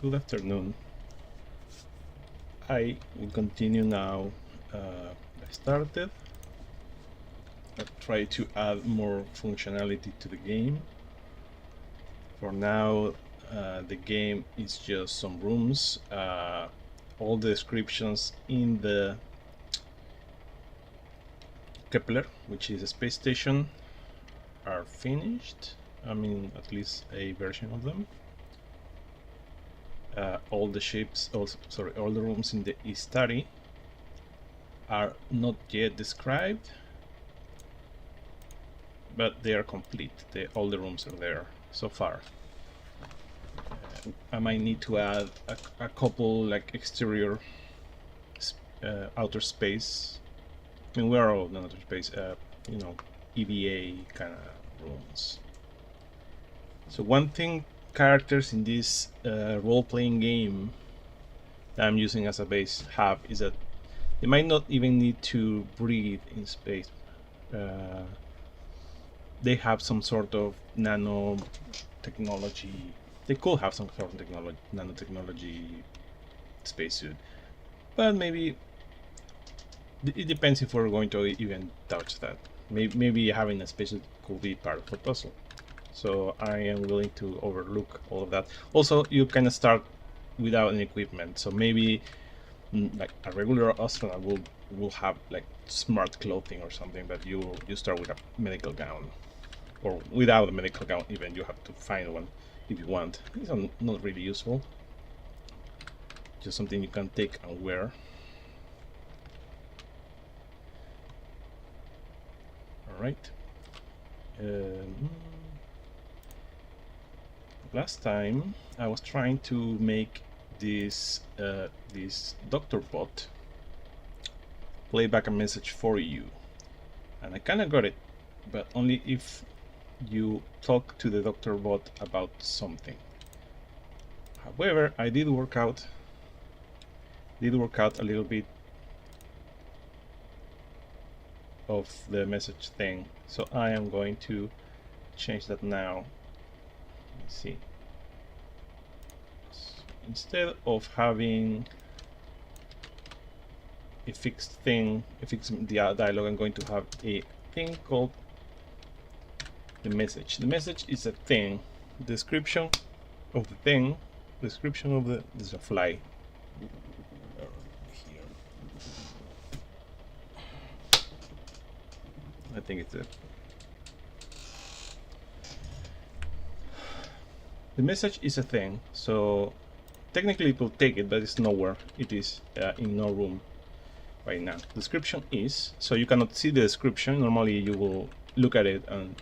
Good afternoon. I will continue now. I started. I'll try to add more functionality to the game. For now, the game is just some rooms. All the descriptions in the Kepler, which is a space station, are finished. I mean, at least a version of them. All the ships, all the rooms in the study are not yet described, but they are complete. All the rooms are there so far. I might need to add a couple like exterior outer space. I mean, we're all in outer space, you know, EVA kind of rooms. So one thing characters in this role-playing game that I'm using as a base have is that they might not even need to breathe in space. They have some sort of nanotechnology. They could have some sort of nanotechnology spacesuit, but maybe it depends if we're going to even touch that. Maybe having a spacesuit could be part of the puzzle. So I am willing to overlook all of that. Also, you kind of start without any equipment, so maybe like a regular astronaut will have like smart clothing or something, but you start with a medical gown, or without a medical gown even. You have to find one if you want. It's not really useful, just something you can take and wear. All right. Last time I was trying to make this doctor bot play back a message for you, and I kind of got it, but only if you talk to the doctor bot about something. However, I did work out a little bit of the message thing, so I am going to change that now. Let's see. So instead of having a fixed dialogue, I'm going to have a thing called the message. The message is a thing. Description of the thing. Description of the. There's a fly. Here. I think it's it. The message is a thing, so technically it will take it, but it's nowhere. It is in no room right now. Description is, so you cannot see the description. Normally you will look at it and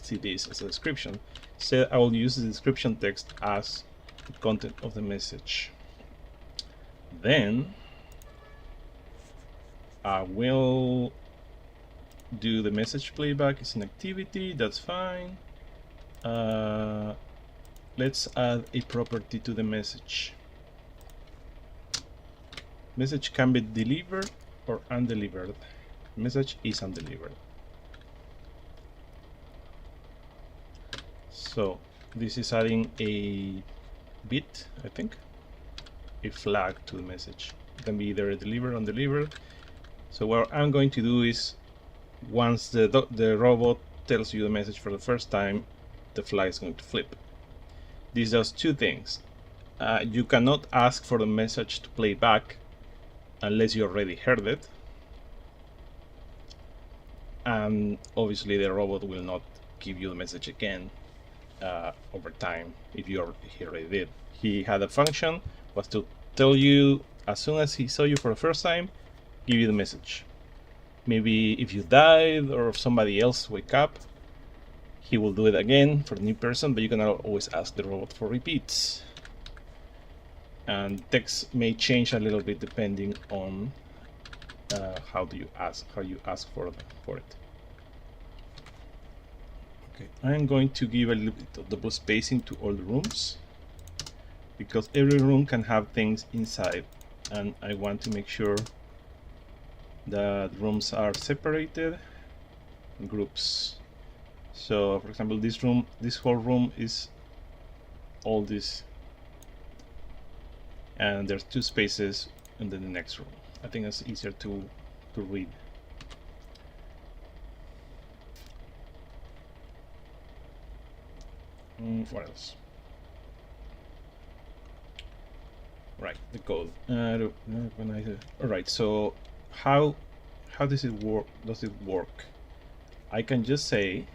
see this as a description. So I will use the description text as the content of the message. Then I will do the message playback. It's an activity, that's fine. Let's add a property to the message. Message can be delivered or undelivered. Message is undelivered. So this is adding a bit, I think, a flag to the message. It can be either delivered or undelivered. So what I'm going to do is, once the robot tells you the message for the first time, the flag is going to flip. This does two things. You cannot ask for the message to play back unless you already heard it. And obviously the robot will not give you the message again over time if he already did. He had a function, was to tell you as soon as he saw you for the first time, give you the message. Maybe if you died or if somebody else wake up, he will do it again for the new person, but you can always ask the robot for repeats. And text may change a little bit depending on how you ask for it. Okay, I'm going to give a little bit of double spacing to all the rooms, because every room can have things inside, and I want to make sure that rooms are separated in groups. So for example, this whole room is all this and there's 2 spaces and then the next row. I think it's easier to read. What else? Right, the code. All right, so how does it work? I can just say,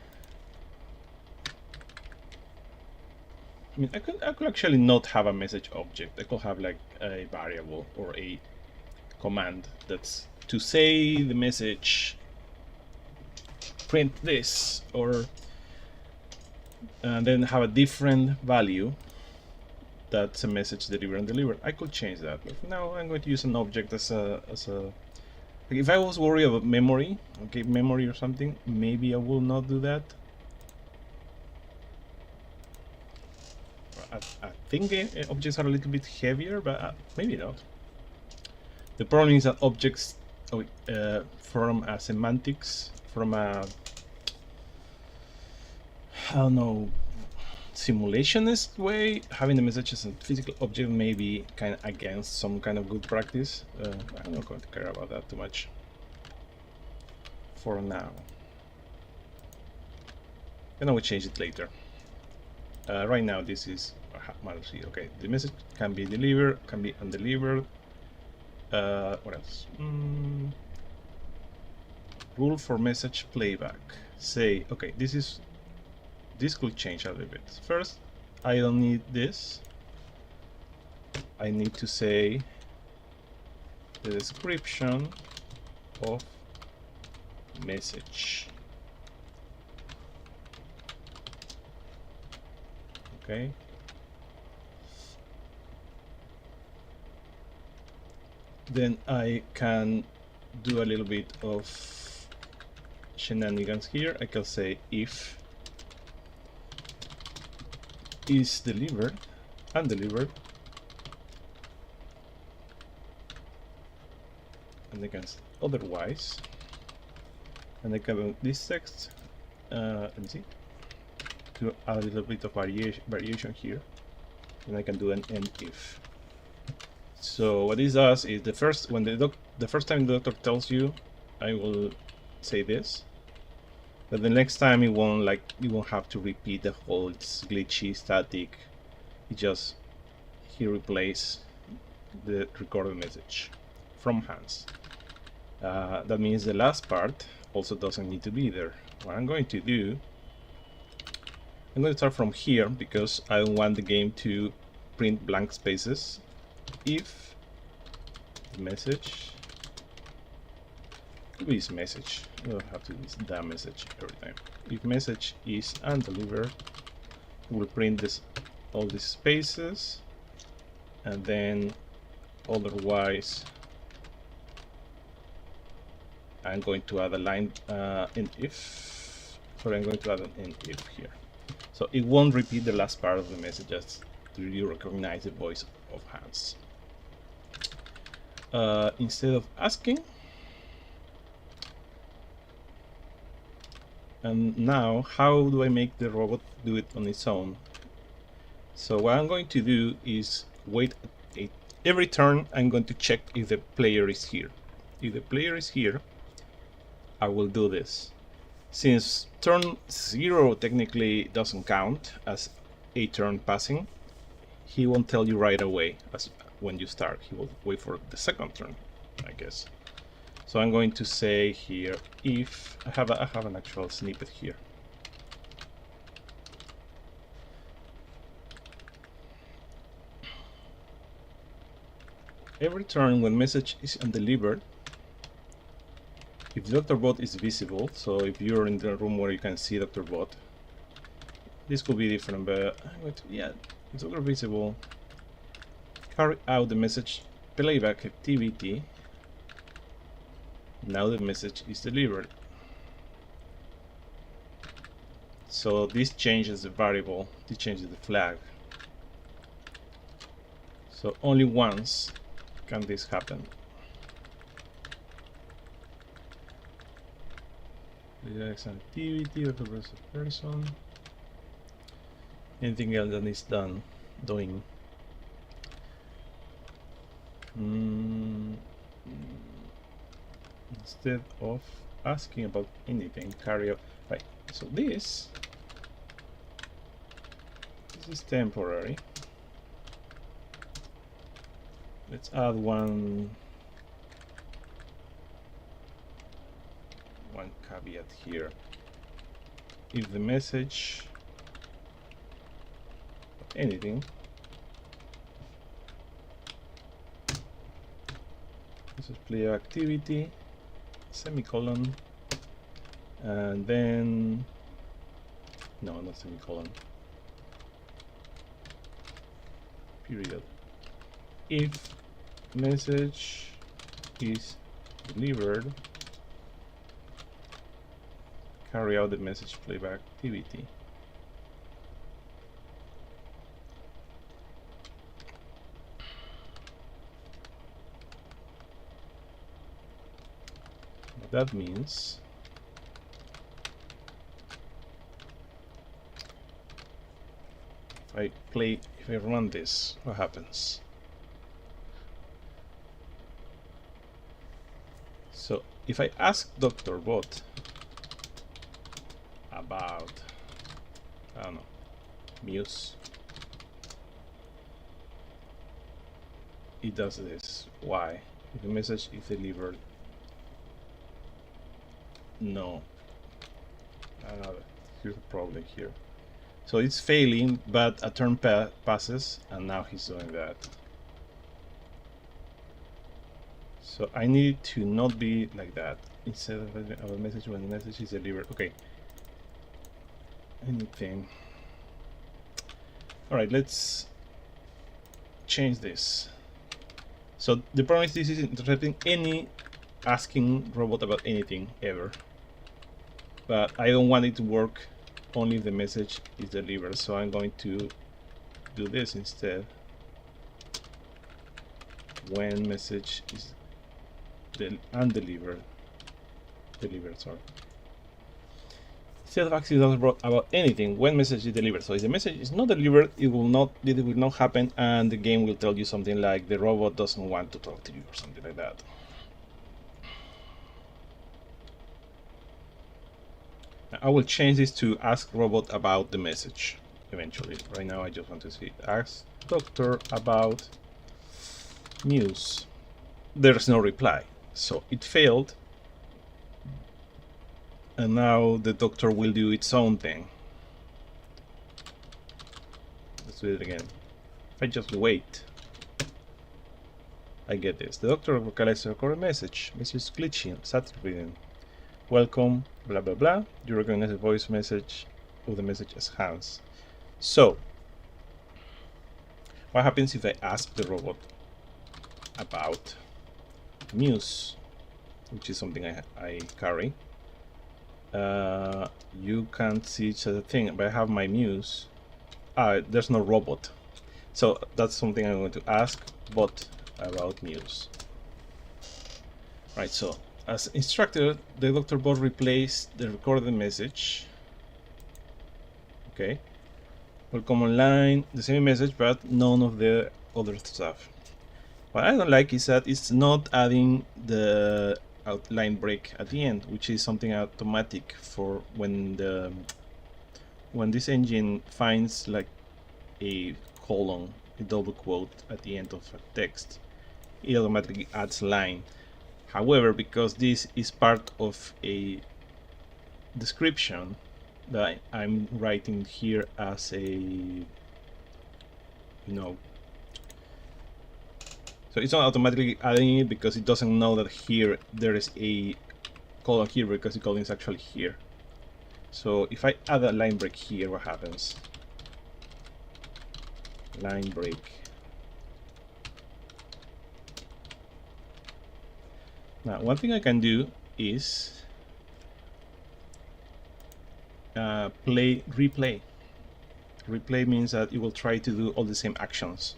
I mean, I could actually not have a message object. I could have like a variable or a command that's to say the message print this, or and then have a different value that's a message delivered and delivered. I could change that, but now I'm going to use an object as a like if I was worried about memory, okay, memory or something, maybe I will not do that. I think objects are a little bit heavier, but maybe not. The problem is that objects from a semantics, from a, I don't know, simulationist way, having the message as a physical object may be kind of against some kind of good practice. I'm not going to care about that too much for now. And I will change it later. Right now this is okay. The message can be delivered, can be undelivered. What else? Rule for message playback. Say, okay, this could change a little bit. First, I don't need this. I need to say the description of message. Okay. Then I can do a little bit of shenanigans here. I can say if is delivered, undelivered, and against otherwise, and I can this text let me see, to add a little bit of variation here, and I can do an end if. So what this does is the first time the doctor tells you, I will say this, but the next time you won't have to repeat the whole glitchy static. It just he replaces the recorded message from Hans. That means the last part also doesn't need to be there. What I'm going to do, I'm going to start from here because I don't want the game to print blank spaces. If the message, could be this message, you don't have to use that message every time. If message is undelivered, it will print all these spaces, and then otherwise I'm going to add a line in if. Sorry, I'm going to add an in if here. So it won't repeat the last part of the message, just you recognize the voice of Hans. Instead of asking, and now how do I make the robot do it on its own? So what I'm going to do is wait every turn. I'm going to check if the player is here. If the player is here, I will do this. Since turn 0 technically doesn't count as a turn passing, he won't tell you right away as when you start. He will wait for the second turn, I guess. So I'm going to say here, if I have an actual snippet here. Every turn when message is undelivered, if Dr. Bot is visible, so if you're in the room where you can see Dr. Bot, this could be different, but yeah, it's Dr. visible. Carry out the message playback activity. Now the message is delivered. So this changes the variable, this changes the flag. So only once can this happen. Relax activity of the person. Anything else that is doing. Instead of asking about anything, carry out. Right. So this is temporary. Let's add one caveat here. If the message anything, this is player activity, semicolon, and then no, not semicolon, period. If message is delivered, carry out the message playback activity. What that means if I run this, what happens? So if I ask Dr. Bot about, I don't know, Muse, it does this. Why? If the message is delivered, no. Here's a problem here. So it's failing, but a turn passes, and now he's doing that. So I need to not be like that. Instead of a message when the message is delivered. Okay. Anything. All right, let's change this. So the problem is this is intercepting any asking robot about anything ever. But I don't want it to work only if the message is delivered. So I'm going to do this instead. When message is undelivered, sorry. Instead of asking about anything, when message is delivered. So if the message is not delivered, it will not happen, and the game will tell you something like the robot doesn't want to talk to you or something like that. Now, I will change this to ask robot about the message eventually. Right now I just want to see ask doctor about Muse. There's no reply, so it failed. And now the doctor will do its own thing. Let's do it again. If I just wait, I get this. The doctor vocalizes a correct message. Message glitching, status reading. Welcome, blah blah blah. You recognize the voice message of the message as Hans. So, what happens if I ask the robot about Muse, which is something I carry? You can't see each other thing, but I have my Muse. There's no robot, so that's something I'm going to ask bot about Muse. Right, so as instructed, the Dr. Bot replaced the recorded message. Okay, welcome online, the same message, but none of the other stuff. What I don't like is that it's not adding the outline break at the end, which is something automatic for when this engine finds like a colon, a double quote at the end of a text, it automatically adds line. However, because this is part of a description that I'm writing here as a, so it's not automatically adding it because it doesn't know that here there is a colon here because the colon is actually here. So if I add a line break here, what happens? Line break. Now, one thing I can do is replay. Replay means that it will try to do all the same actions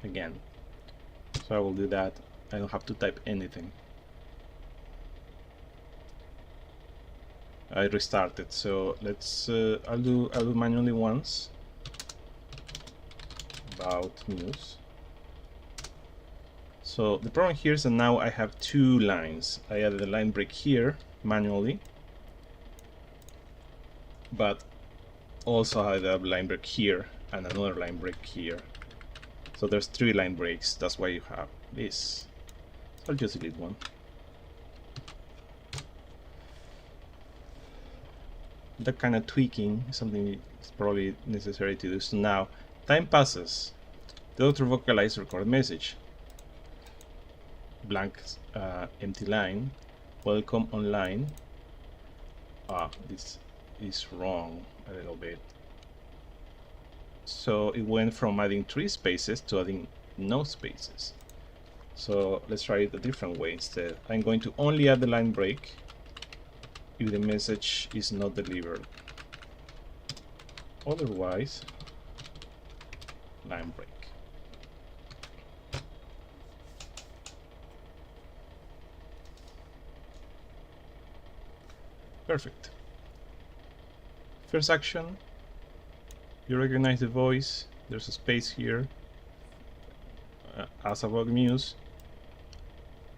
again. So I will do that. I don't have to type anything. I restarted. So let's. I'll do manually once. About Muse. So the problem here is that now I have two lines. I added a line break here manually, but also I have a line break here and another line break here. So there's 3 line breaks. That's why you have this. I'll just delete one. That kind of tweaking is something that's probably necessary to do. So now, time passes. The doctor vocalized record message. Blank empty line. Welcome online. This is wrong a little bit. So it went from adding 3 spaces to adding no spaces. So let's try it a different way instead. I'm going to only add the line break if the message is not delivered. Otherwise, line break. Perfect. First action, you recognize the voice. There's a space here. As about Muse,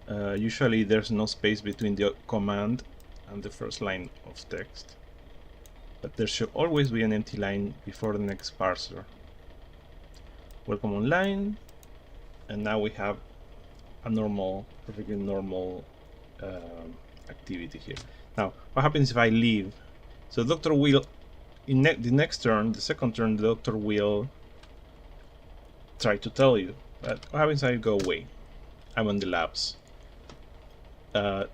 usually there's no space between the command and the first line of text, but there should always be an empty line before the next parser. Welcome online, and now we have a normal, perfectly normal activity here. Now, what happens if I leave? So the doctor will, in the next turn, the second turn, the doctor will try to tell you. But what happens if I go away? I'm on the labs. The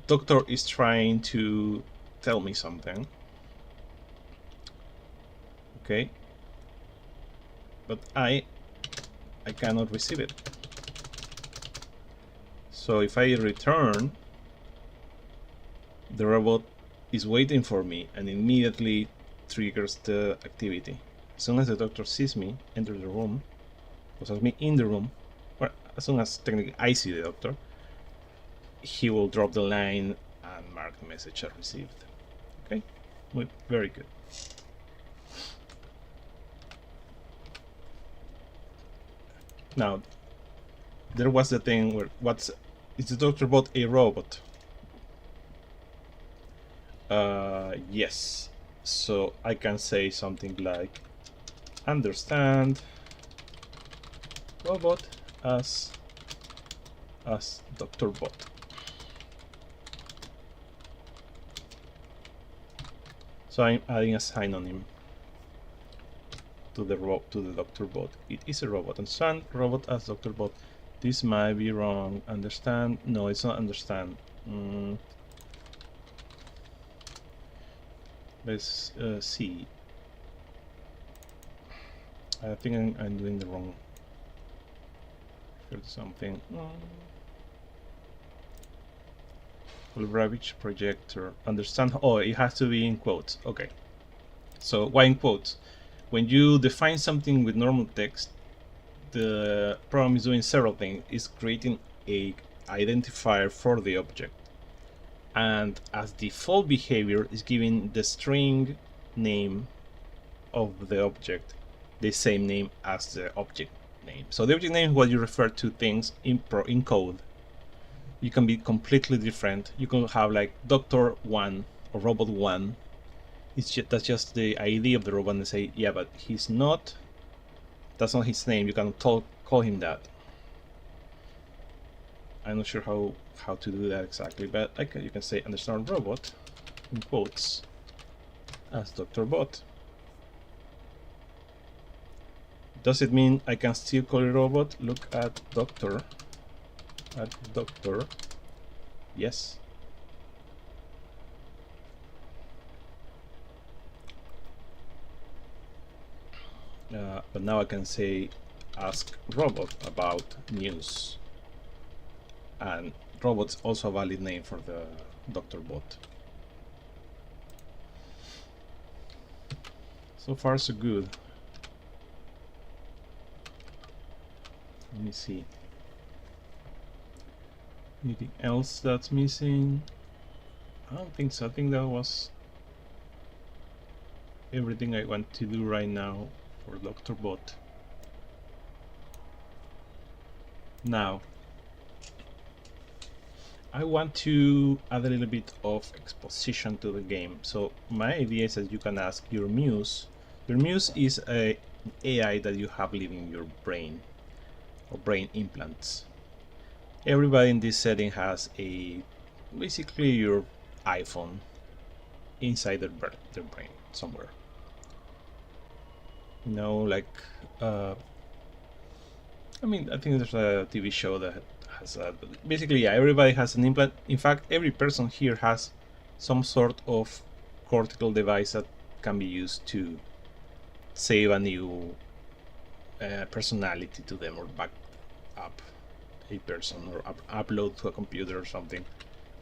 doctor is trying to tell me something. Okay. But I cannot receive it. So if I return, the robot is waiting for me and immediately triggers the activity. As soon as the doctor sees me enter the room, or sees me in the room, or as soon as technically I see the doctor, he will drop the line and mark the message as received. Okay, very good. Now, there was the thing where is the doctor bot a robot? Yes. So I can say something like understand robot as Dr. Bot. So I'm adding a synonym to the Dr. Bot. It is a robot. Understand robot as Dr. Bot. This might be wrong. Understand? No, it's not understand. Let's see. I think I'm doing the wrong. Here's something. Ravage projector. Understand? Oh, it has to be in quotes. Okay. So why in quotes? When you define something with normal text, the program is doing several things. It's creating a identifier for the object, and as default behavior is giving the string name of the object the same name as the object name. So the object name is what you refer to things in code. You can be completely different. You can have like Doctor 1 or Robot 1. That's just the ID of the robot, and say, yeah, but he's not. That's not his name. You can call him that. I'm not sure how to do that exactly, but you can say understand robot in quotes as Dr. Bot. Does it mean I can still call a robot? Look at doctor. Yes. But now I can say ask robot about news, and robot's also a valid name for the Dr. Bot. So far so good. Let me see. Anything else that's missing? I don't think so. I think that was everything I want to do right now for Dr. Bot. Now, I want to add a little bit of exposition to the game. So my idea is that you can ask your muse. Your muse is a AI that you have living in your brain, or brain implants. Everybody in this setting has basically your iPhone inside their brain somewhere. You know, like I mean, I think there's a TV show that has that. But basically, yeah, everybody has an implant. In fact, every person here has some sort of cortical device that can be used to save a new personality to them, or back up a person, or upload to a computer or something.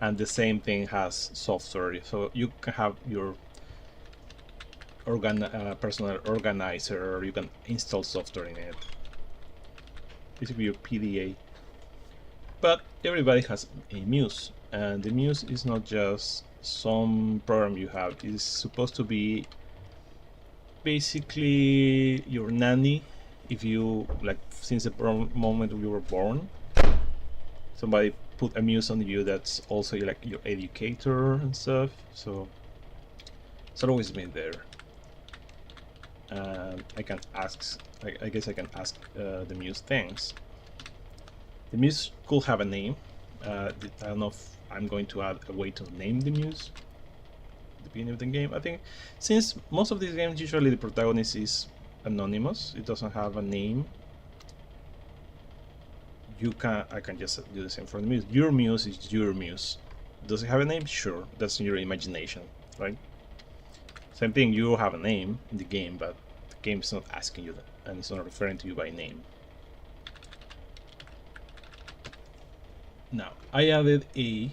And the same thing has software, so you can have your personal organizer, or you can install software in it. Basically your PDA. But everybody has a muse, and the muse is not just some program you have. It's supposed to be basically your nanny. If you, like, since the moment you were born, somebody put a muse on you that's also like your educator and stuff. So it's always been there. And I can ask, I guess I can ask the muse things. The muse could have a name. I don't know if I'm going to add a way to name the muse at the beginning of the game. I think since most of these games usually the protagonist is anonymous, it doesn't have a name. I can just do the same for the muse. Your muse is your muse. Does it have a name? Sure, that's your imagination, right? Same thing, you have a name in the game, but the game is not asking you that, and it's not referring to you by name. Now, I added a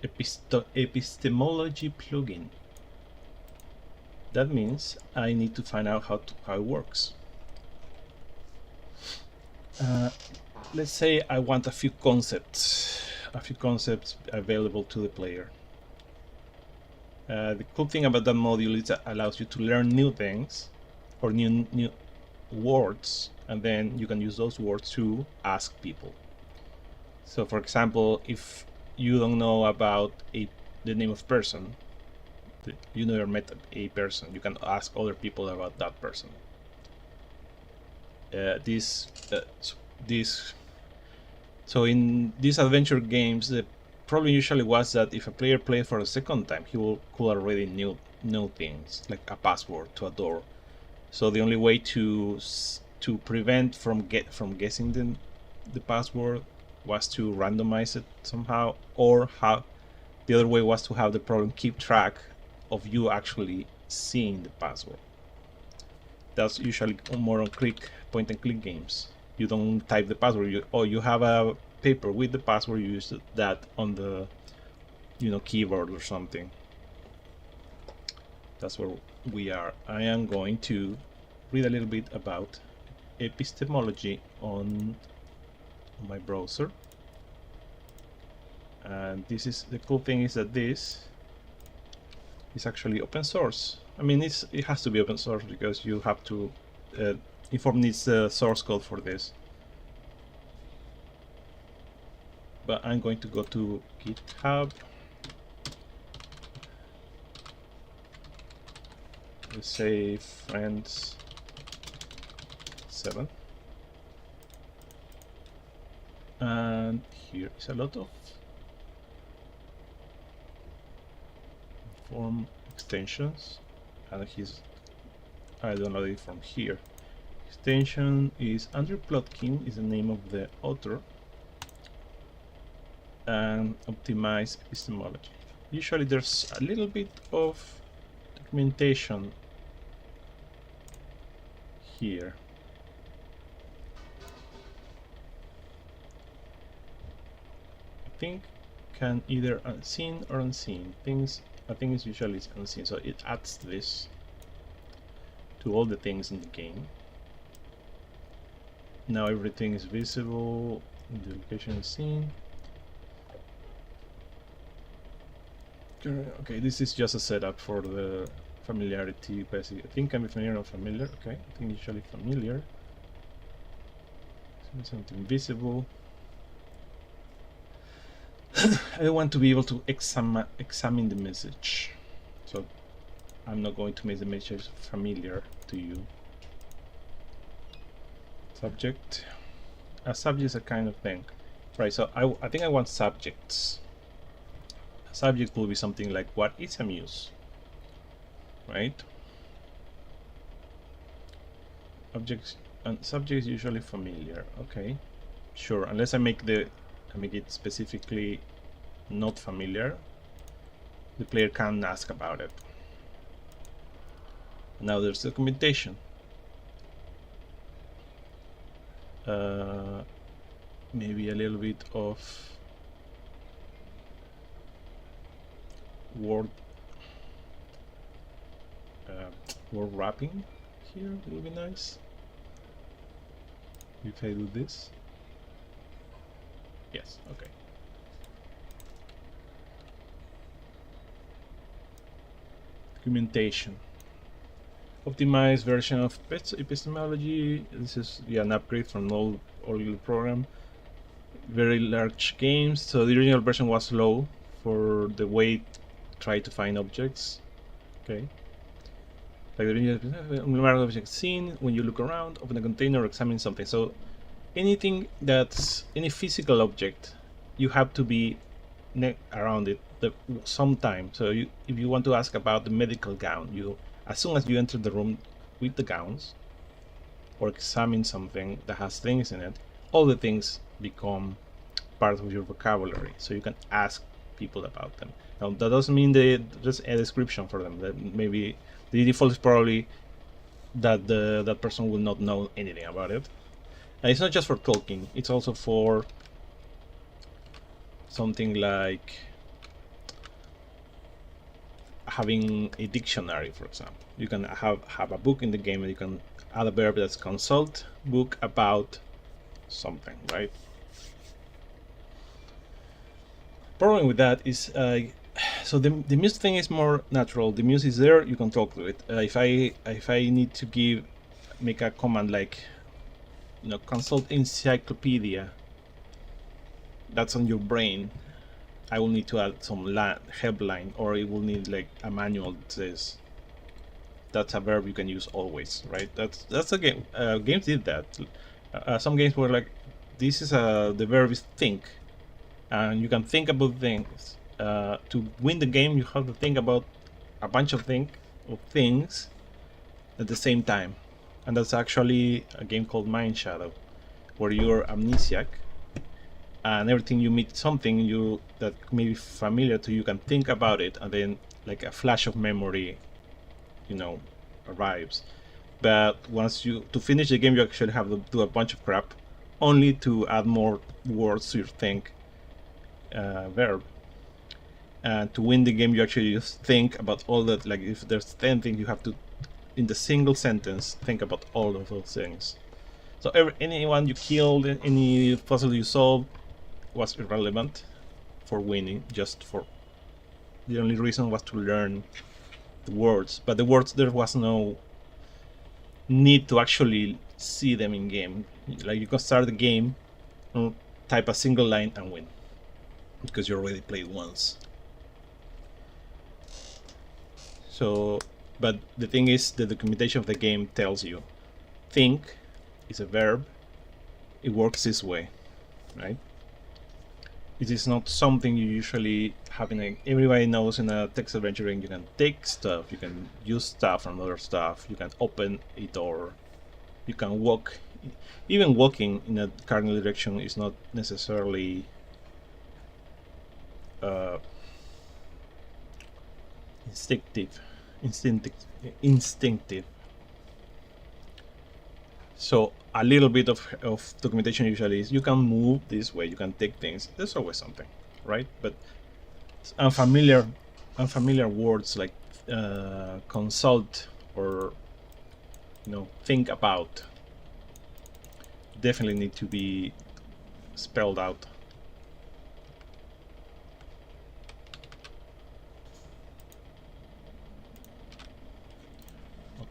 epistemology plugin. That means I need to find out how it works. Let's say I want a few concepts available to the player. The cool thing about that module is that it allows you to learn new things, or new words, and then you can use those words to ask people. So for example, if you don't know about the name of person, you never met a person, you can ask other people about that person. So in these adventure games, the problem usually was that if a player played for the second time, he could already know things, like a password to a door. So the only way to prevent from guessing the password was to randomize it somehow, or the other way was to have the program keep track of you actually seeing the password. That's usually more on point and click games. You don't type the password, you have a paper with the password, you use that on the keyboard or something. That's where we are. I am going to read a little bit about epistemology on my browser, and the cool thing is that this is actually open source. I mean, it has to be open source because you have to Inform needs the source code for this. But I'm going to go to GitHub. Let's say friends 7. And here is a lot of form extensions, and I downloaded it from here. Extension is Andrew Plotkin is the name of the author, and optimize epistemology. Usually there's a little bit of documentation here. I think can either unseen or unseen things. I think it's usually unseen, so it adds this to all the things in the game. Now everything is visible, the location is seen. Okay, this is just a setup for the familiarity. Basically, I think I'm familiar or familiar. Okay, I think usually familiar. something visible. I want to be able to examine the message, so I'm not going to make the message familiar to you. Subject. A subject is a kind of thing, right? So I think I want subjects. A subject will be something like, what is a muse, right? Objects and subject is usually familiar. Okay, sure. Unless I make it specifically not familiar, the player can ask about it. Now there's documentation. Maybe a little bit of word word wrapping here will be nice. If I do this, yes, okay. Documentation. Optimized version of epistemology. This is an upgrade from old program. Very large games. So the original version was slow for the way it tried to find objects. Okay. Like the original object seen when you look around, open a container, or examine something. So anything that's any physical object, you have to be around it sometime. So if you want to ask about the medical gown, as soon as you enter the room with the gowns or examine something that has things in it, all the things become part of your vocabulary, so you can ask people about them. Now that doesn't mean there's a description for them. That maybe the default is probably that that person will not know anything about it. And it's not just for talking, it's also for something like having a dictionary, for example. You can have a book in the game and you can add a verb that's consult book about something, right? Problem with that is so the muse thing is more natural. The muse is there, you can talk to it. If I need to make a command like, consult encyclopedia, that's on your brain, I will need to add some headline, or it will need like a manual that says that's a verb you can use always, right? That's a game. Games did that. Some games were like, this is the verb is think, and you can think about things. To win the game, you have to think about a bunch of things at the same time, and that's actually a game called Mind Shadow, where you're amnesiac. And everything you meet something that may be familiar to you, can think about it, and then like a flash of memory, arrives. But once to finish the game, you actually have to do a bunch of crap, only to add more words to your think verb. And to win the game, you actually just think about all that. Like if there's 10 things, you have to, in the single sentence, think about all of those things. So anyone you killed, any puzzle you solved, was irrelevant for winning. The only reason was to learn the words, but the words, there was no need to actually see them in game. Like you can start the game, type a single line and win, because you already played once. So, but the thing is, the documentation of the game tells you, think is a verb, it works this way, right? It is not something you usually have everybody knows in a text adventuring. You can take stuff, you can use stuff from other stuff, you can open a door, you can walk. Even walking in a cardinal direction is not necessarily instinctive. So a little bit of documentation usually is, you can move this way, you can take things. There's always something, right? But unfamiliar words like consult or think about definitely need to be spelled out.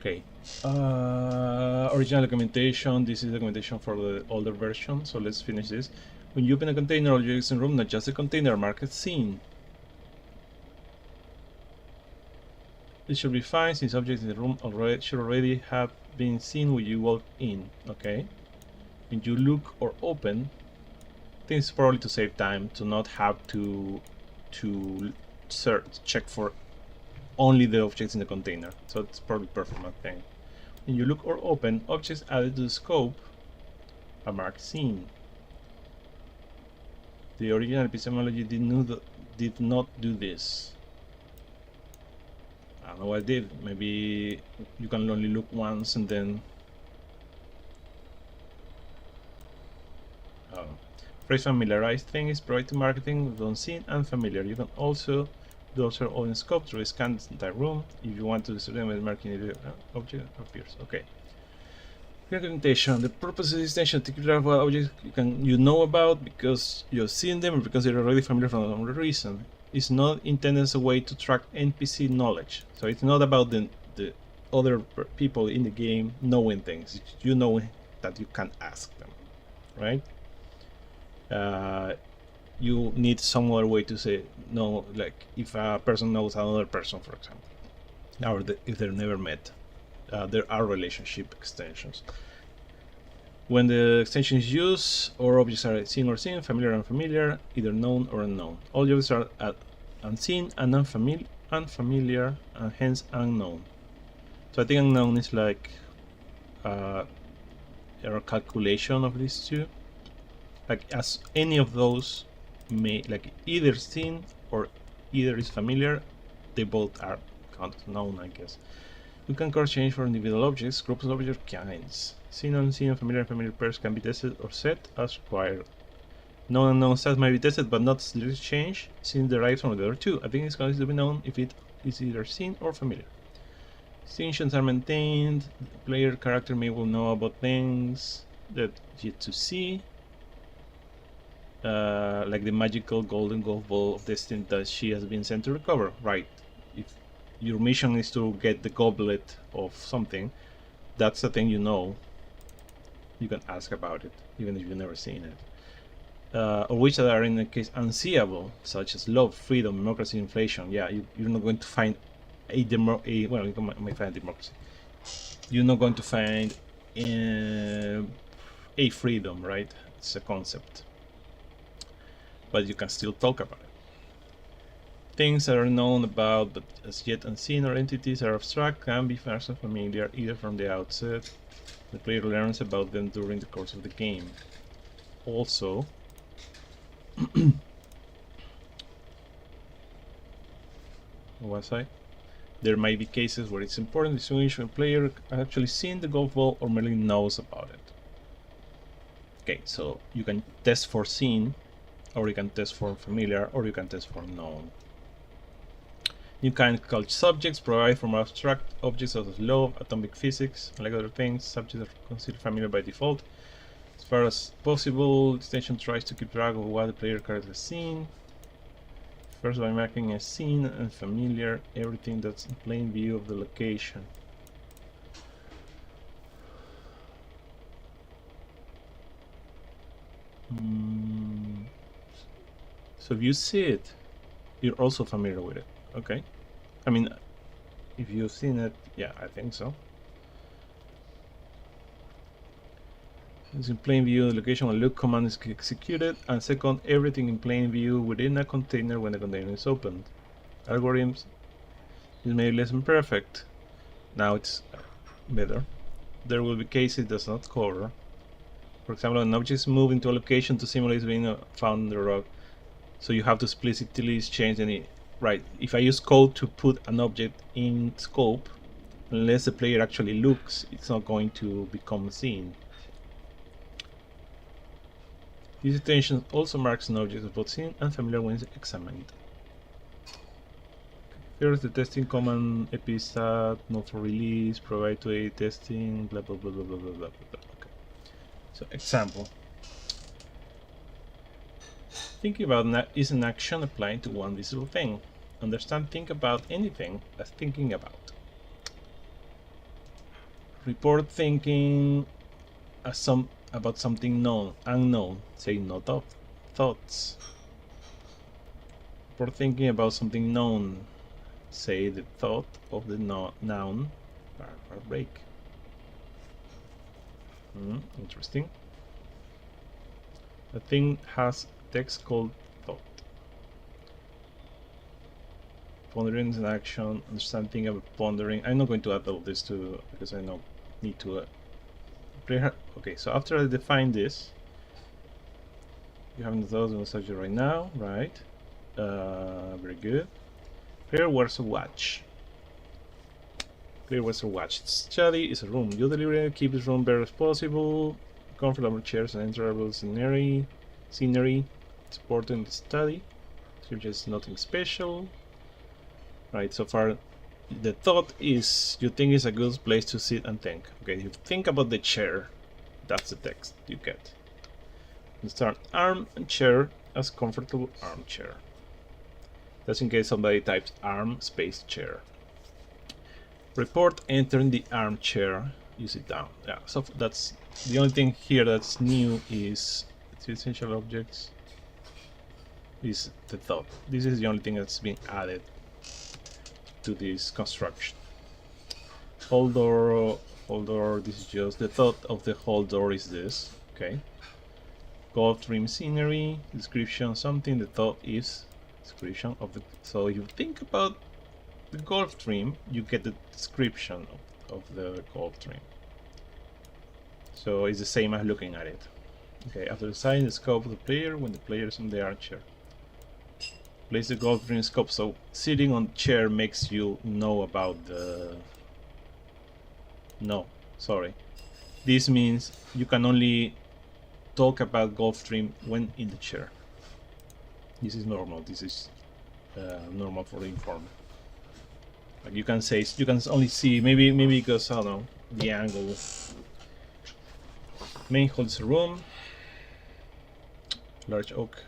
Okay. Original documentation. This is documentation for the older version. So let's finish this. When you open a container, objects in room, not just a container, mark as seen. It should be fine since objects in the room should already have been seen when you walk in. Okay. When you look or open, I think it's probably to save time to not have to check for only the objects in the container. So it's probably performance thing. When you look or open, objects added to the scope are marked seen. The original epistemology did not do this. I don't know what it did. Maybe you can only look once and then. Phrase familiarized thing is provide to marketing with unseen and familiar. You can also do also own scope to scan the entire room if you want to display with marking object appears. Okay. Documentation. The purpose of this extension to keep track of what objects you know about because you've seen them or because you're already familiar for some reason. It's not intended as a way to track NPC knowledge. So it's not about the other people in the game knowing things. You know that you can ask them, right? You need some other way to say no, like if a person knows another person, for example, or if they're never met. There are relationship extensions. When the extension is used, or objects are seen or seen, familiar and unfamiliar, either known or unknown. All objects are unseen and unfamiliar, and hence unknown. So I think unknown is like a calculation of these two. Like as any of those may, like either seen or either is familiar, they both are known, I guess. We can cross change for individual objects, groups of object kinds. Seen, unseen, and familiar pairs can be tested or set as required. Known and unknown stats might be tested but not directly changed since derives from the other two. I think it's going to be known if it is either seen or familiar. Distinctions are maintained. The player character may well know about things that yet to see. Like the magical golden golf ball of destiny that she has been sent to recover. Right. If your mission is to get the goblet of something, that's the thing you know. You can ask about it, even if you've never seen it. Or which are in the case unseeable, such as love, freedom, democracy, inflation. Yeah, you're not going to find well, you might find democracy. You're not going to find a freedom, right? It's a concept. But you can still talk about it. Things that are known about but as yet unseen or entities are abstract can be fast and familiar either from the outset. The player learns about them during the course of the game. Also, there might be cases where it's important to distinguish when a player actually seen the golf ball or merely knows about it. Okay, so you can test for seen, or you can test for familiar, or you can test for known. New kind called subjects provide for abstract objects such as love, atomic physics, and like other things. Subjects are considered familiar by default. As far as possible, the extension tries to keep track of what the player character has seen. First, by marking as seen and familiar everything that's in plain view of the location. So if you see it, you're also familiar with it. Okay. I mean, if you've seen it, yeah, I think so. It's in plain view, the location when look command is executed, and second, everything in plain view within a container when the container is opened. Algorithms is maybe less than perfect. Now it's better. There will be cases it does not cover. For example, an object is moved into a location to simulate being found in the rock. So you have to explicitly change any. Right, if I use code to put an object in scope, unless the player actually looks, it's not going to become seen. This extension also marks an object as both seen and familiar when examined. Here is the testing command epistat, not for release, provide to aid testing, blah blah blah blah blah blah blah blah. Okay. So example. Thinking about is an action applying to one visible thing. Understand think about anything as thinking about. Report thinking about something unknown. Say not of thoughts. Report thinking about something known. Say the thought of the noun. Break. Interesting. The thing has text called thought. Pondering is an action. Understand thing about pondering. I'm not going to add all this to because I don't need to. Okay, so after I define this, you have those on the subject right now, right? Very good. Clear words of watch. Clear words of watch. Study is a room. You deliberately keep this room very as possible. Comfortable chairs and enjoyable scenery. Supporting the study. So just nothing special. Right, so far the thought is you think it's a good place to sit and think. Okay, you think about the chair. That's the text you get. You start armchair as comfortable armchair. That's in case somebody types arm space chair. Report entering the armchair. You sit down. Yeah, so that's the only thing here that's new is the essential objects. Is the thought. This is the only thing that's been added to this construction. Whole door, this is just the thought of the whole door is this. Okay. Golf dream scenery, description something, the thought is description of the. So if you think about the golf dream, you get the description of the golf dream. So it's the same as looking at it. Okay, after deciding the scope of the player when the player is on the armchair. Place the golf dream scope. So sitting on chair makes you know about the. No, sorry. This means you can only talk about golf dream when in the chair. This is normal. This is normal for the informal. Like you can say, you can only see maybe because I don't know the angle. Main holds a room. Large oak.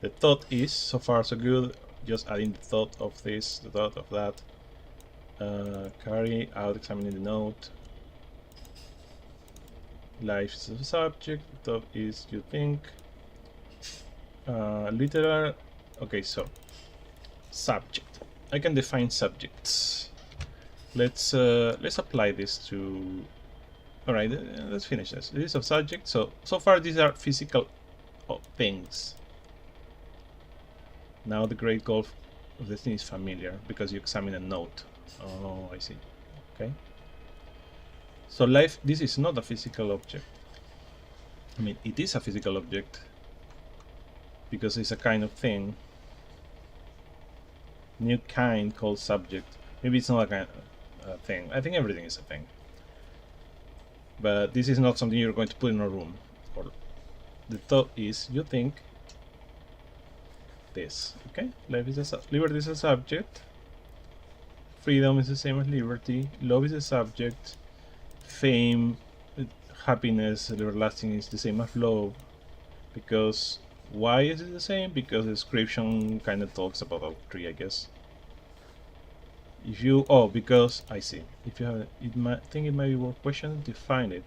The thought is so far so good. Just adding the thought of this, the thought of that. Carry out examining the note. Life is the subject. The thought is you think. Literal. Okay, so subject. I can define subjects. Let's apply this to. All right, let's finish this. This is a subject. So far these are physical things. Now the great golf of the thing is familiar because you examine a note. Oh, I see. Okay. So life, this is not a physical object. I mean, it is a physical object because it's a kind of thing. New kind called subject. Maybe it's not a kind of thing. I think everything is a thing. But this is not something you're going to put in a room. Or the thought is you think this. Okay, life is liberty is a subject. Freedom is the same as liberty. Love is a subject. Fame, happiness, everlasting is the same as love. Because why is it the same? Because the description kind of talks about all three, I guess. If you because I see. If you have think it might be worth questioning to find it,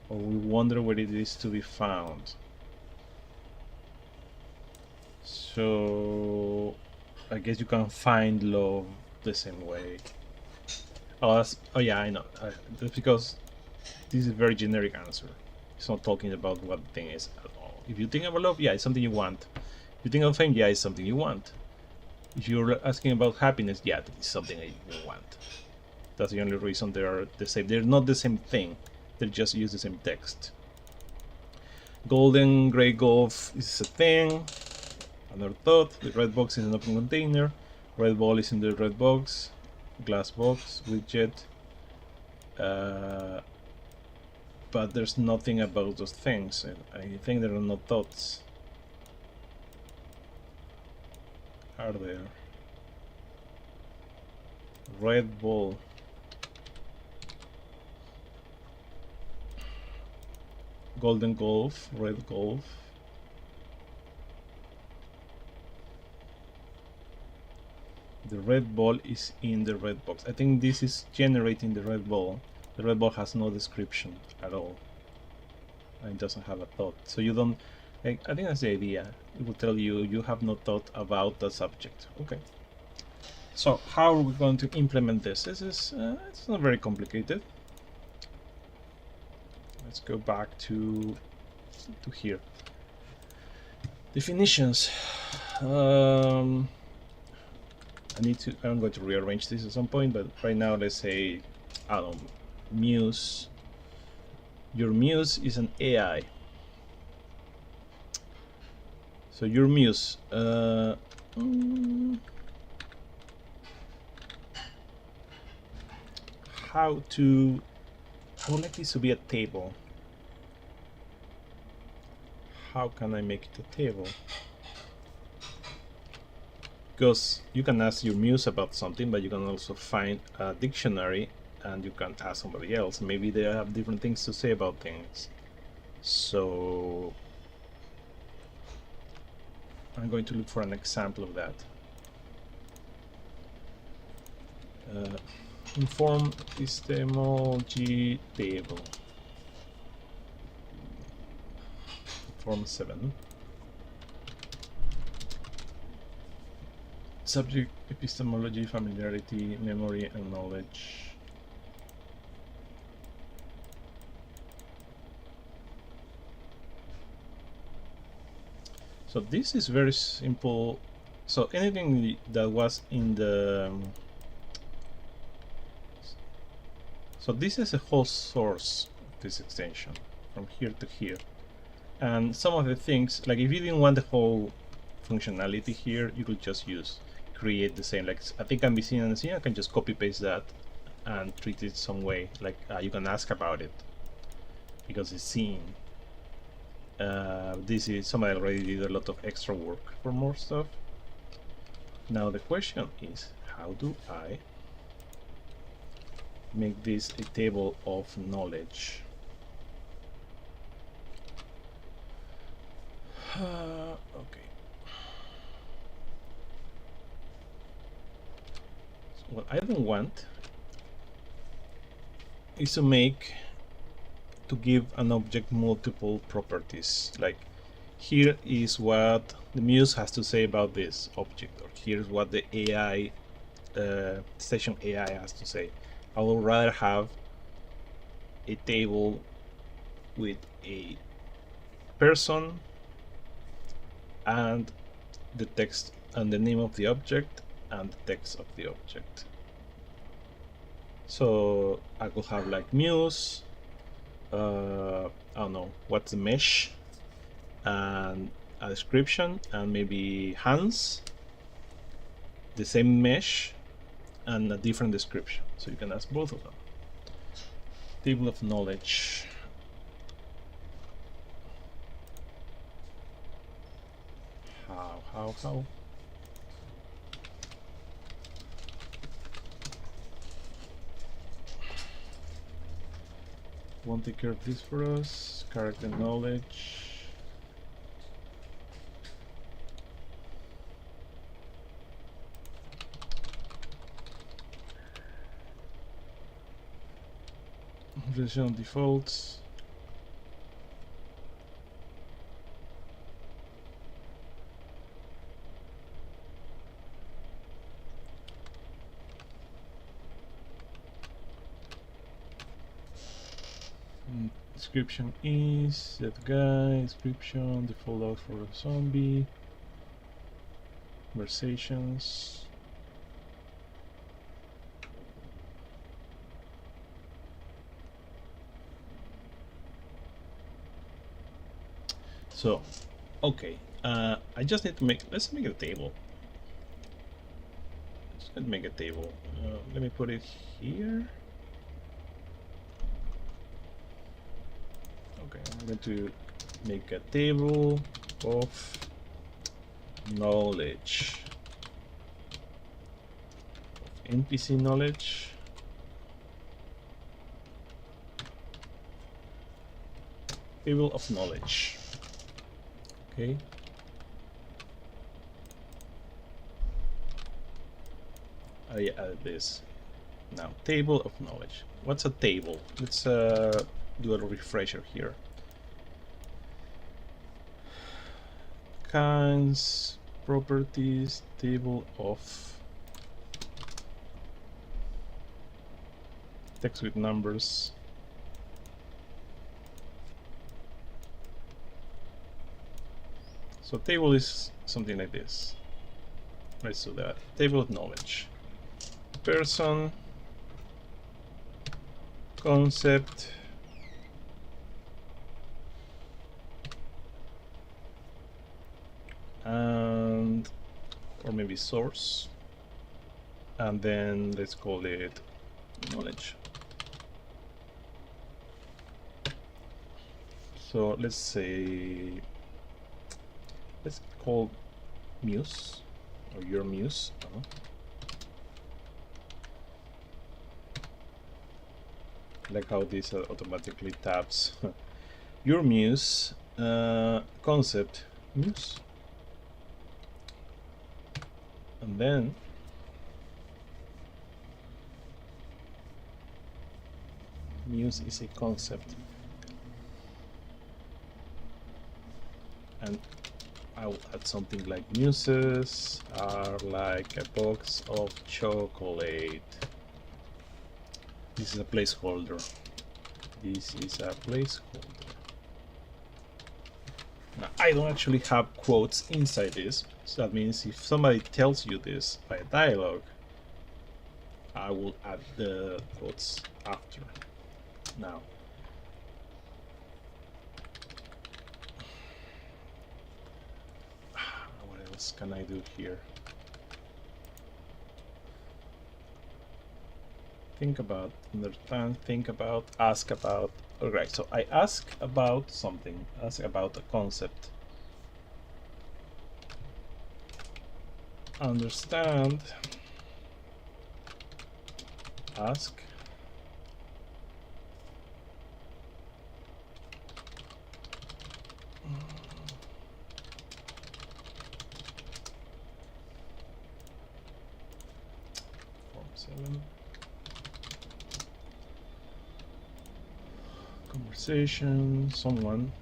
or we wonder where it is to be found. So I guess you can find love the same way. Oh yeah, I know. That's because this is a very generic answer. It's not talking about what the thing is at all. If you think about love, yeah, it's something you want. If you think of fame, yeah, it's something you want. If you're asking about happiness, yeah, it's something that you want. That's the only reason they are the same. They're not the same thing. They just use the same text. Golden gray golf is a thing. Another thought. The red box is an open container. Red ball is in the red box. Glass box widget. But there's nothing about those things. I think there are no thoughts. Are there? Red ball. Golden golf, red golf. The red ball is in the red box. I think this is generating the red ball. The red ball has no description at all, and it doesn't have a thought. So you don't. I think that's the idea. It will tell you you have no thought about the subject. Okay. So how are we going to implement this? This is it's not very complicated. Let's go back to here. Definitions. I'm going to rearrange this at some point, but right now let's say, I don't know, Muse. Your Muse is an AI. So your Muse. I would like this to be a table. How can I make it a table? Because you can ask your Muse about something, but you can also find a dictionary and you can ask somebody else. Maybe they have different things to say about things. So I'm going to look for an example of that. Inform epistemology table. Form 7. Subject, epistemology, familiarity, memory, and knowledge. So this is very simple. So anything that was in the so this is a whole source of this extension from here to here, and some of the things, like if you didn't want the whole functionality here, you could just use create the same, like I think can be seen and seen. I can just copy paste that and treat it some way, like you can ask about it because it's seen. This is somebody already did a lot of extra work for more stuff. Now the question is, how do I make this a table of knowledge? Okay. So what I don't want is to give an object multiple properties. Like here is what the Muse has to say about this object, or here's what the AI station AI has to say. I would rather have a table with a person and the text and the name of the object and the text of the object. So I could have like Muse, I don't know, what's the mesh, and a description, and maybe Hans, the same mesh and a different description. So you can ask both of them. Table of knowledge. How? Won't take care of this for us. Character knowledge. Relational defaults. Description is that guy. Description, the fallout for a zombie. Conversations. So, okay, I just need to let's make a table. Let's make a table. Let me put it here. Okay, I'm going to make a table of knowledge, of NPC knowledge. Table of knowledge. Okay. I added this. Now, table of knowledge. What's a table? Let's do a refresher here. Kinds, properties, table of text with numbers. So table is something like this. Let's do that. Table of knowledge. Person, concept, and or maybe source, and then let's call it knowledge. So let's say, let's call muse or your muse. Like how this automatically taps your muse concept muse, and then muse is a concept, and I will add something like muses are like a box of chocolate. This is a placeholder. This is a placeholder. Now, I don't actually have quotes inside this, so that means if somebody tells you this by a dialogue, I will add the quotes after. Now, what else can I do here? Think about, understand, think about, ask about. Alright, so I ask about something, ask about a concept. Understand, ask, form 7. Conversation, someone,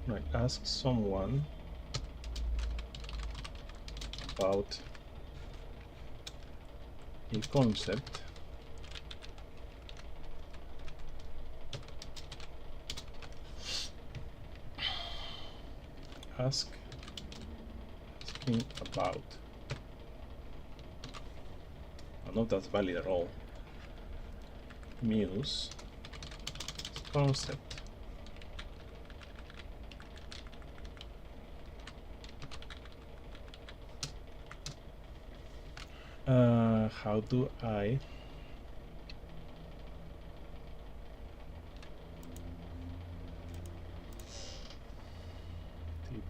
right, ask someone about a concept. Asking about. I don't know if that's valid at all. Muse concept. How do I table?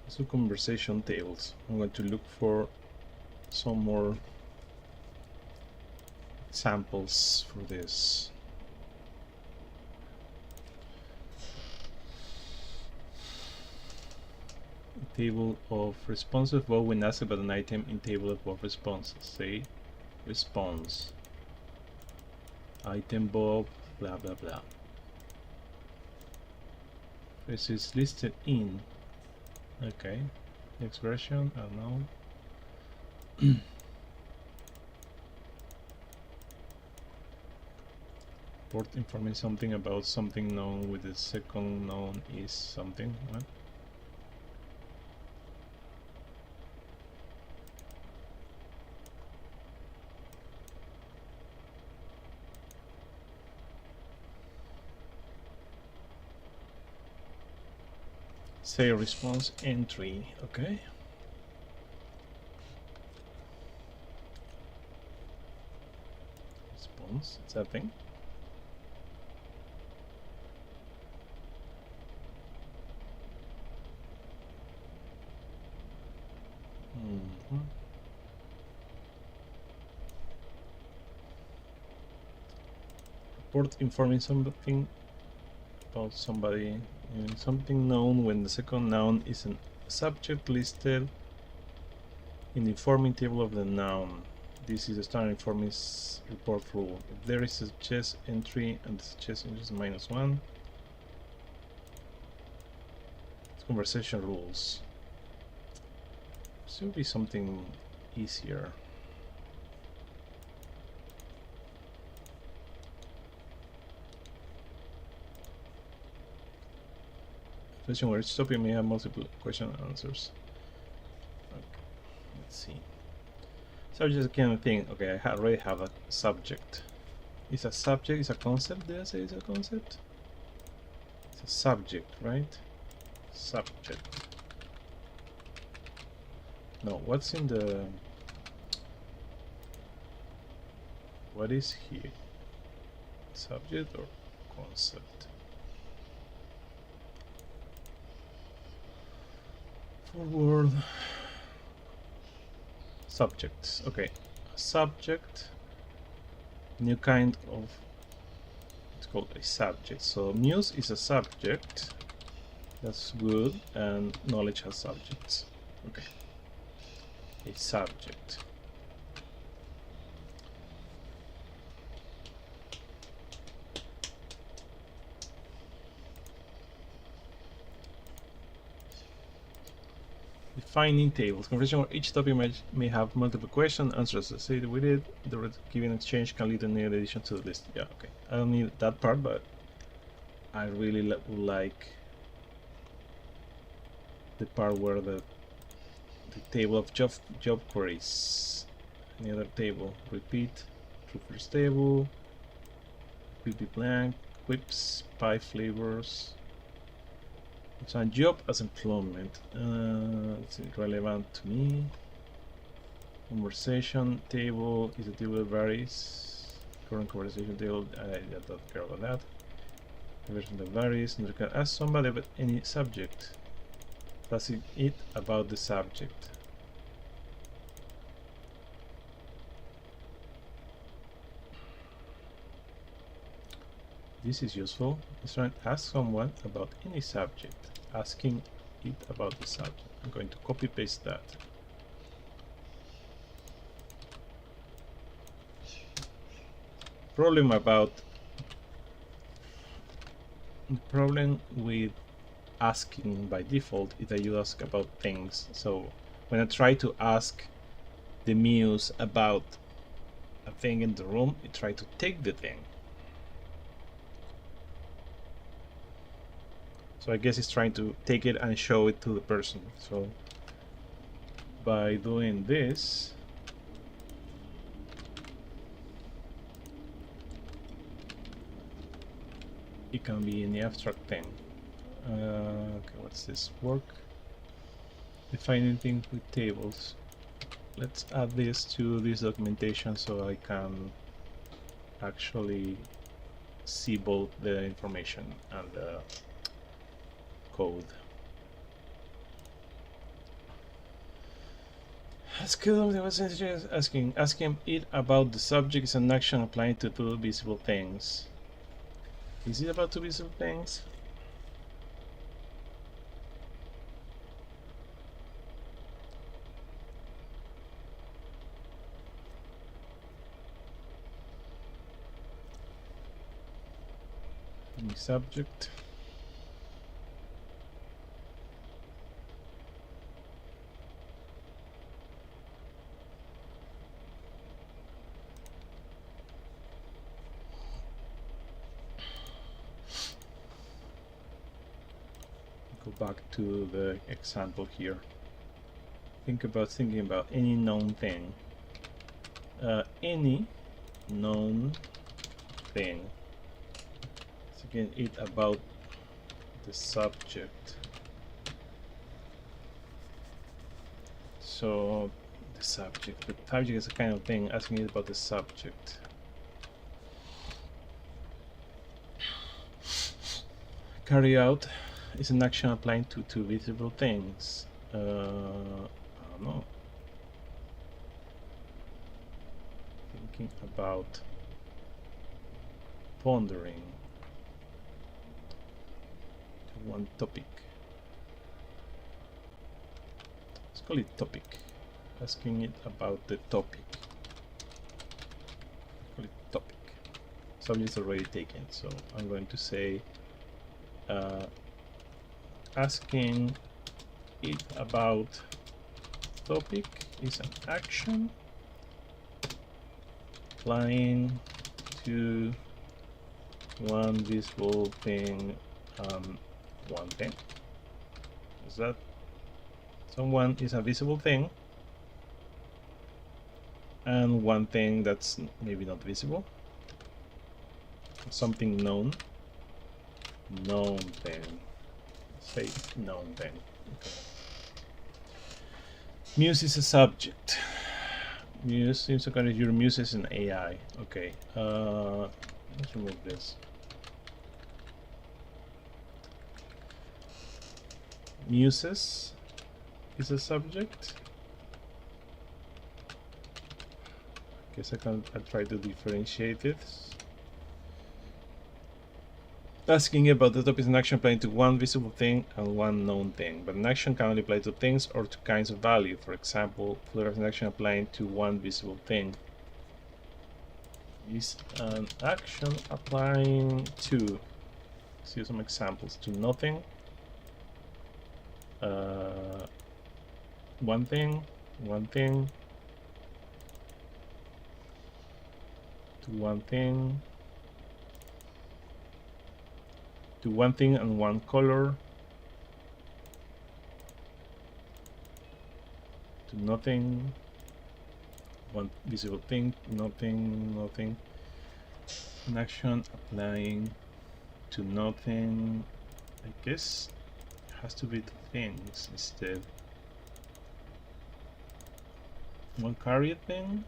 So conversation tables. I'm going to look for some more samples for this. Table of responses. Well, when asked about an item in table of responses, say response item Bob blah blah blah. This is listed in. Okay, next version. I don't know. Port information something about something known with the second known is something. What? Say response entry. Okay. Response. Is that thing? report informing something about somebody, something known when the second noun is a subject listed in the informing table of the noun. This is a standard informing report rule. If there is a chess entry and the chess entry is -1, it's conversation rules. Should be something easier. Question where each topic may have multiple question and answers. Okay, let's see. So just kind of thing. Okay, I already have a subject. Is a subject is a concept? Did I say it's a concept? It's a subject, right? Subject. No, what's in the... What is here? Subject or concept? Forward. Subjects. Okay. Subject. New kind of... It's called a subject. So news is a subject. That's good. And knowledge has subjects. Okay. A subject. Defining tables. Conversation where each topic may have multiple questions, answers associated with it. The given exchange can lead to new addition to the list. Yeah, okay. I don't need that part, but I really like the part where the table of job queries. Any other table. Repeat. True first table. PP blank. Quips. Pie flavors. It's a job as employment. It's relevant to me. Conversation table is a table that varies. Current conversation table, I don't care about that. Conversation that varies. And you can ask somebody about any subject. That's it about the subject. This is useful. Let's try and ask someone about any subject. Asking it about the subject. I'm going to copy paste that. Problem with asking by default is that you ask about things. So when I try to ask the muse about a thing in the room, it tries to take the thing. So I guess it's trying to take it and show it to the person. So by doing this, it can be any abstract thing. Okay, what's this? Work. Defining things with tables. Let's add this to this documentation so I can actually see both the information and the code. Asking it about the subject is an action applying to two visible things. Is it about two visible things? Any subject. Go back to the example here. Thinking about any known thing. Any known thing. So again, it about the subject. So the subject is a kind of thing, asking it about the subject. Carry out is an action applying to two visible things. I don't know. Thinking about pondering to one topic. Let's call it topic. Asking it about the topic. Call it topic. Subject's already taken, so I'm going to say asking it about topic is an action applying to one visible thing, one thing. Is that someone is a visible thing and one thing that's maybe not visible? Something known. Known thing. Say known thing. Okay. Muse is a subject. Muse seems to kind of your muse is an AI. Okay. Let's remove this. Muses is a subject. Guess I try to differentiate it. Asking about the topic is an action applying to one visible thing and one known thing, but an action can only apply to things or to kinds of value. For example, there is an action applying to one visible thing. Is an action applying to, let's use some examples, to nothing, one thing, to one thing, to one thing and one color, to nothing, one visible thing, nothing, an action applying to nothing. I guess it has to be to things instead. One carrier thing,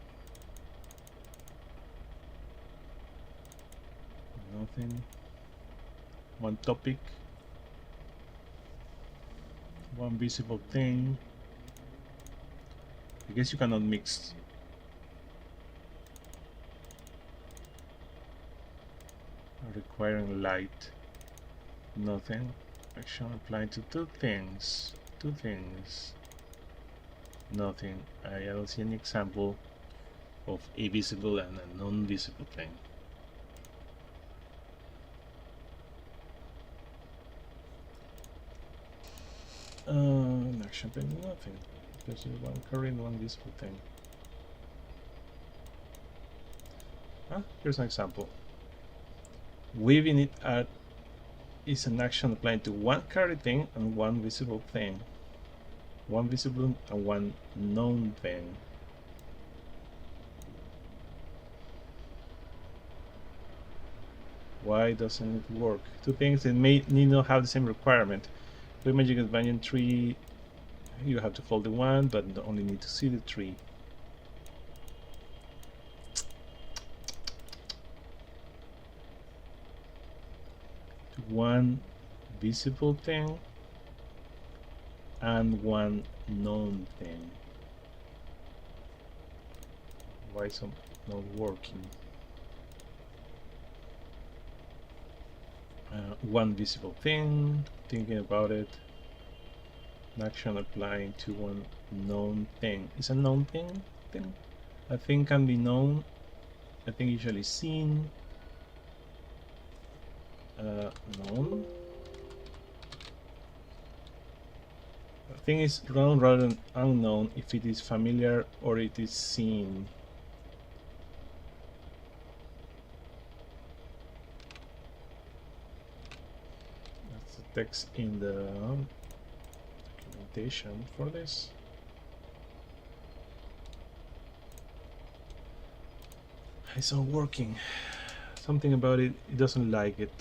nothing. One topic, one visible thing. I guess you cannot mix. Requiring light, nothing. Action applying to two things, nothing. I don't see any example of a visible and a non-visible thing. Action applying nothing. There's one current, one visible thing. Here's an example. Weaving it at is an action applying to one carried thing and one visible thing. One visible and one known thing. Why doesn't it work? Two things that may need not have the same requirement. To Magic Banyan tree, you have to fold the one, but only need to see the tree. To one visible thing and one known thing. Why is it not working? One visible thing, thinking about it, an action applying to one known thing. Is a known thing? A thing can be known, a thing usually seen, known. A thing is known rather than unknown if it is familiar or it is seen. Text in the documentation for this. It's not working. Something about it, it doesn't like it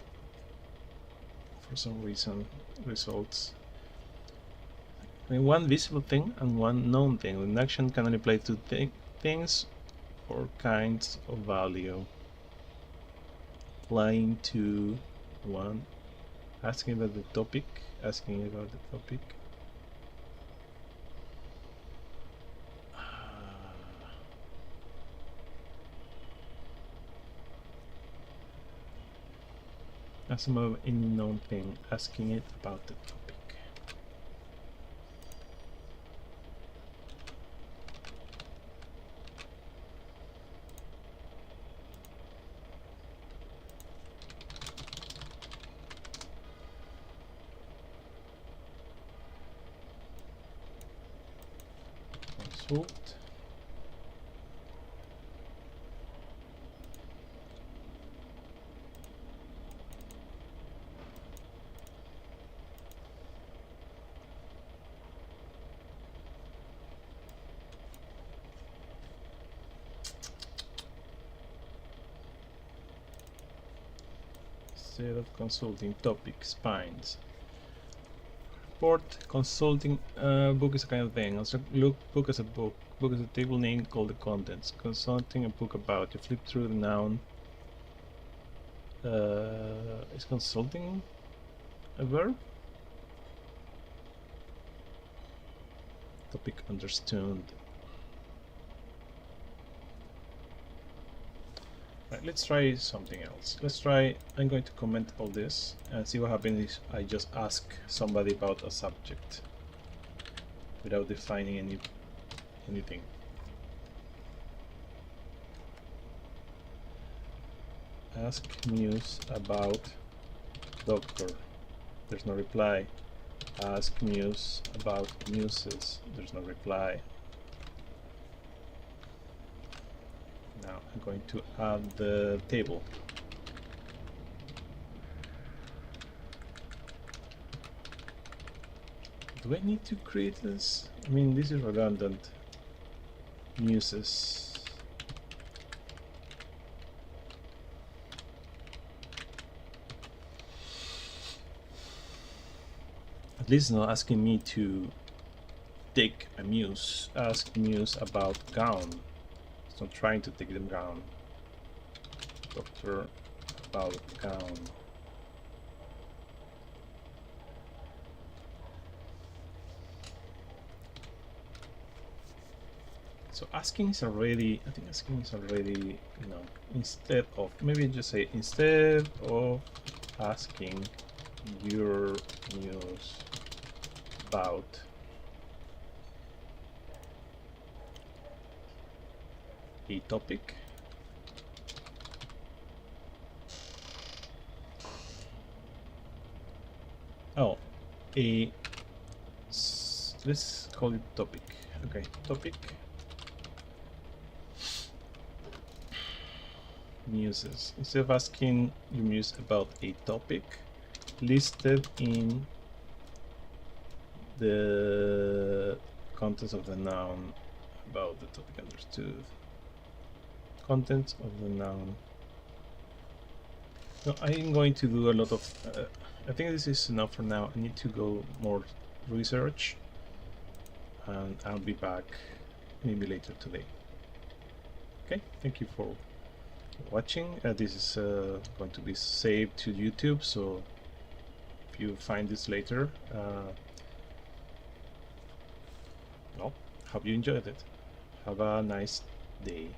for some reason. Results. I mean, one visible thing and one known thing. An action can only apply to things or kinds of value. Applying to one. Asking about the topic, Ask them about any known thing, asking it about the topic. Consult. Instead of consulting topic spines. Report consulting book is a kind of thing. Also, look, book as a book. Book is a table name called the contents. Consulting a book about. You flip through the noun. Is consulting a verb? Topic understood. Right, let's try something else. Let's try, I'm going to comment all this and see what happens if I just ask somebody about a subject without defining anything. Ask Muse about doctor. There's no reply. Ask Muse about muses. There's no reply. Now I'm going to add the table. Do I need to create this? I mean, this is redundant. Muses. At least not asking me to take a muse. Ask Muse about gown. It's not trying to take them down. Doctor about gown. So asking is already, I think asking is already, you know, instead of, maybe just say instead of asking your news about a topic, let's call it topic. Okay, topic muses. Instead of asking your muse about a topic listed in the contents of the noun about the topic understood. Contents of the noun. No, I'm going to do a lot of I think this is enough for now. I need to go more research and I'll be back maybe later today. Okay, thank you for watching. This is going to be saved to YouTube, so if you find this later, well, hope you enjoyed it. Have a nice day.